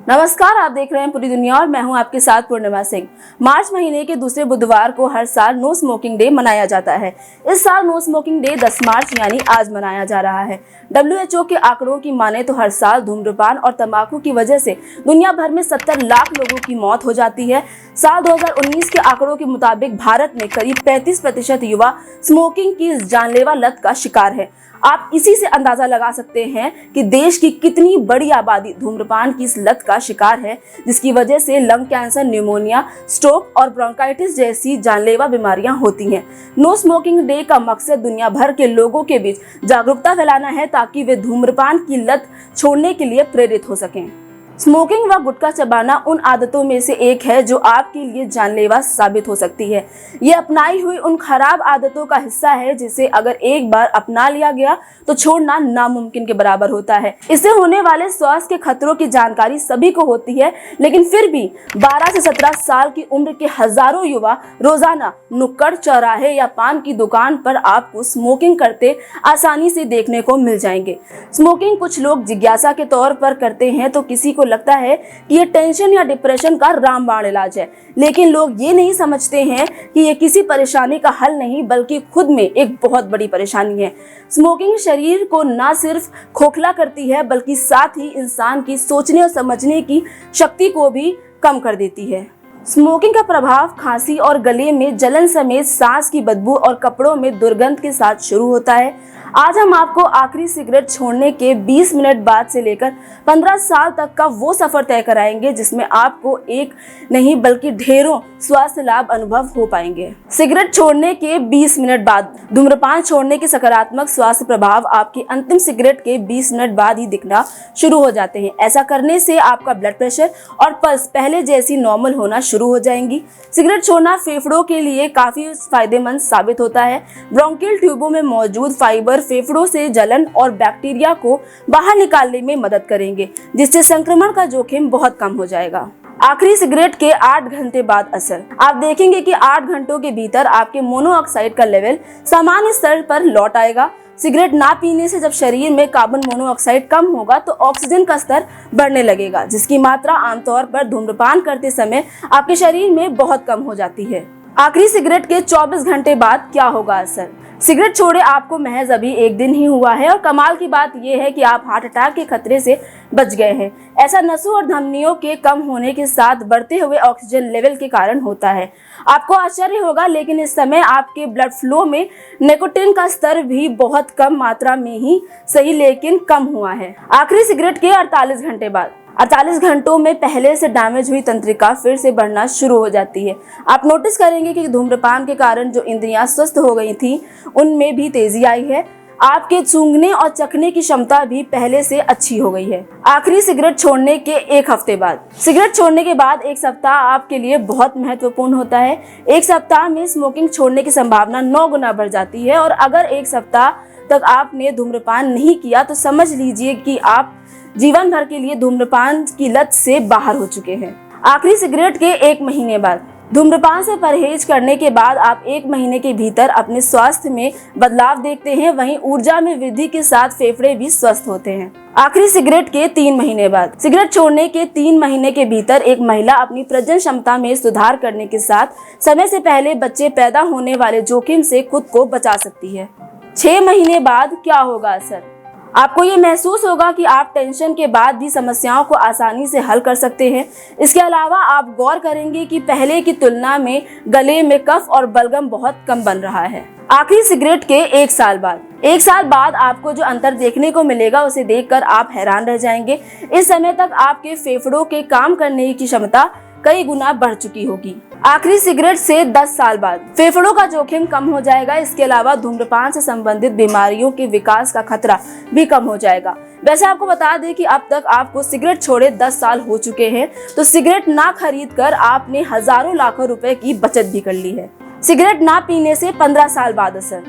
नमस्कार, आप देख रहे हैं पूरी दुनिया और मैं हूं आपके साथ पूर्णिमा सिंह। मार्च महीने के दूसरे बुधवार को हर साल नो स्मोकिंग डे मनाया जाता है। इस साल नो स्मोकिंग डे 10 मार्च यानी आज मनाया जा रहा है। WHO के आंकड़ों की माने तो हर साल धूम्रपान और तंबाकू की वजह से दुनिया भर में 70 लाख लोगों की मौत हो जाती है। साल 2019 के आंकड़ों के मुताबिक भारत में करीब 35% युवा स्मोकिंग की इस जानलेवा लत का शिकार है। आप इसी से अंदाजा लगा सकते हैं कि देश की कितनी बड़ी आबादी धूम्रपान की इस लत का शिकार है, जिसकी वजह से लंग कैंसर, न्यूमोनिया, स्ट्रोक और ब्रोंकाइटिस जैसी जानलेवा बीमारियां होती हैं। नो स्मोकिंग डे का मकसद दुनिया भर के लोगों के बीच जागरूकता फैलाना है ताकि वे धूम्रपान की लत छोड़ने के लिए प्रेरित हो सकें। स्मोकिंग व गुटखा चबाना उन आदतों में से एक है जो आपके लिए जानलेवा साबित हो सकती है। ये अपनाई हुई उन खराब आदतों का हिस्सा है जिसे अगर एक बार अपना लिया गया तो छोड़ना नामुमकिन के बराबर होता है। इससे होने वाले स्वास्थ्य के खतरों की जानकारी सभी को होती है, लेकिन फिर भी 12 से 17 साल की उम्र के हजारों युवा रोजाना नुक्कड़, चौराहे या पान की दुकान पर आपको स्मोकिंग करते आसानी से देखने को मिल जाएंगे। स्मोकिंग कुछ लोग जिज्ञासा के तौर पर करते हैं तो किसी को लगता है कि ये टेंशन या डिप्रेशन का रामबाण इलाज है, लेकिन लोग ये नहीं समझते हैं कि ये किसी परेशानी का हल नहीं बल्कि खुद में एक बहुत बड़ी परेशानी है। स्मोकिंग शरीर को न सिर्फ खोखला करती है बल्कि साथ ही इंसान की सोचने और समझने की शक्ति को भी कम कर देती है। स्मोकिंग का प्रभाव खांसी और गले में जलन समेत सांस की बदबू और कपड़ों में दुर्गंध के साथ शुरू होता है। आज हम आपको आखिरी सिगरेट छोड़ने के 20 मिनट बाद से लेकर 15 साल तक का वो सफर तय कराएंगे जिसमें आपको एक नहीं बल्कि ढेरों स्वास्थ्य लाभ अनुभव हो पाएंगे। सिगरेट छोड़ने के 20 मिनट बाद धूम्रपान छोड़ने के सकारात्मक स्वास्थ्य प्रभाव आपकी अंतिम सिगरेट के 20 मिनट बाद ही दिखना शुरू हो जाते हैं। ऐसा करने से आपका ब्लड प्रेशर और पल्स पहले जैसी नॉर्मल होना शुरू हो जाएंगी। सिगरेट छोड़ना फेफड़ों के लिए काफी फायदेमंद साबित होता है। ब्रोंकियल ट्यूबों में मौजूद फाइबर फेफड़ों से जलन और बैक्टीरिया को बाहर निकालने में मदद करेंगे, जिससे संक्रमण का जोखिम बहुत कम हो जाएगा। आखिरी सिगरेट के 8 घंटे बाद असर, आप देखेंगे कि 8 घंटों के भीतर आपके मोनोऑक्साइड का लेवल सामान्य स्तर पर लौट आएगा। सिगरेट ना पीने से जब शरीर में कार्बन मोनोऑक्साइड कम होगा तो ऑक्सीजन का स्तर बढ़ने लगेगा, जिसकी मात्रा आमतौर पर धूम्रपान करते समय आपके शरीर में बहुत कम हो जाती है। आखिरी सिगरेट के 24 घंटे बाद क्या होगा असर? सिगरेट छोड़े आपको महज अभी एक दिन ही हुआ है और कमाल की बात यह है कि आप हार्ट अटैक के खतरे से बच गए हैं। ऐसा नसों और धमनियों के कम होने के साथ बढ़ते हुए ऑक्सीजन लेवल के कारण होता है। आपको आश्चर्य होगा, लेकिन इस समय आपके ब्लड फ्लो में निकोटीन का स्तर भी बहुत कम मात्रा में ही सही लेकिन कम हुआ है। आखिरी सिगरेट के 48 घंटे बाद, 48 घंटों में पहले से डैमेज हुई तंत्रिका फिर से बढ़ना शुरू हो जाती है। आप नोटिस करेंगे कि धूम्रपान के कारण जो इंद्रियां स्वस्थ हो गई थी उनमें भी तेजी आई है। आपके सूंघने और चखने की क्षमता भी पहले से अच्छी हो गई है। आखिरी सिगरेट छोड़ने के 1 हफ्ते बाद, सिगरेट छोड़ने के बाद 1 सप्ताह आपके लिए बहुत महत्वपूर्ण होता है। 1 सप्ताह में स्मोकिंग छोड़ने की संभावना 9 गुना बढ़ जाती है और अगर 1 सप्ताह तक आपने धूम्रपान नहीं किया तो समझ लीजिए कि आप जीवन भर के लिए धूम्रपान की लत से बाहर हो चुके हैं। आखिरी सिगरेट के 1 महीने बाद, धूम्रपान से परहेज करने के बाद आप 1 महीने के भीतर अपने स्वास्थ्य में बदलाव देखते हैं, वहीं ऊर्जा में वृद्धि के साथ फेफड़े भी स्वस्थ होते हैं। आखिरी सिगरेट के 3 महीने बाद, सिगरेट छोड़ने के 3 महीने के भीतर एक महिला अपनी प्रजनन क्षमता में सुधार करने के साथ समय से पहले बच्चे पैदा होने वाले जोखिम से खुद को बचा सकती है। 6 महीने बाद क्या होगा असर? आपको ये महसूस होगा कि आप टेंशन के बाद भी समस्याओं को आसानी से हल कर सकते हैं। इसके अलावा आप गौर करेंगे कि पहले की तुलना में गले में कफ और बलगम बहुत कम बन रहा है। आखिरी सिगरेट के 1 साल बाद, 1 साल बाद आपको जो अंतर देखने को मिलेगा उसे देखकर आप हैरान रह जाएंगे। इस समय तक आपके फेफड़ों के काम करने की क्षमता कई गुना बढ़ चुकी होगी। आखिरी सिगरेट से 10 साल बाद फेफड़ों का जोखिम कम हो जाएगा। इसके अलावा धूम्रपान से संबंधित बीमारियों के विकास का खतरा भी कम हो जाएगा। वैसे आपको बता दें कि अब तक आपको सिगरेट छोड़े 10 साल हो चुके हैं, तो सिगरेट ना खरीद कर आपने हजारों लाखों रुपए की बचत भी कर ली है। सिगरेट ना पीने से 15 साल बाद असर,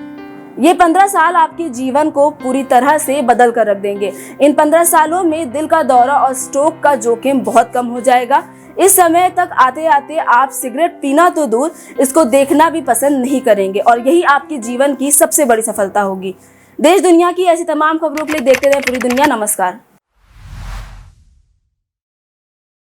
ये 15 साल आपके जीवन को पूरी तरह से बदल कर रख देंगे। इन 15 सालों में दिल का दौरा और स्ट्रोक का जोखिम बहुत कम हो जाएगा। इस समय तक आते आते आप सिगरेट पीना तो दूर, इसको देखना भी पसंद नहीं करेंगे और यही आपके जीवन की सबसे बड़ी सफलता होगी। देश दुनिया की ऐसी तमाम खबरों के लिए देखते रहें पूरी दुनिया। नमस्कार।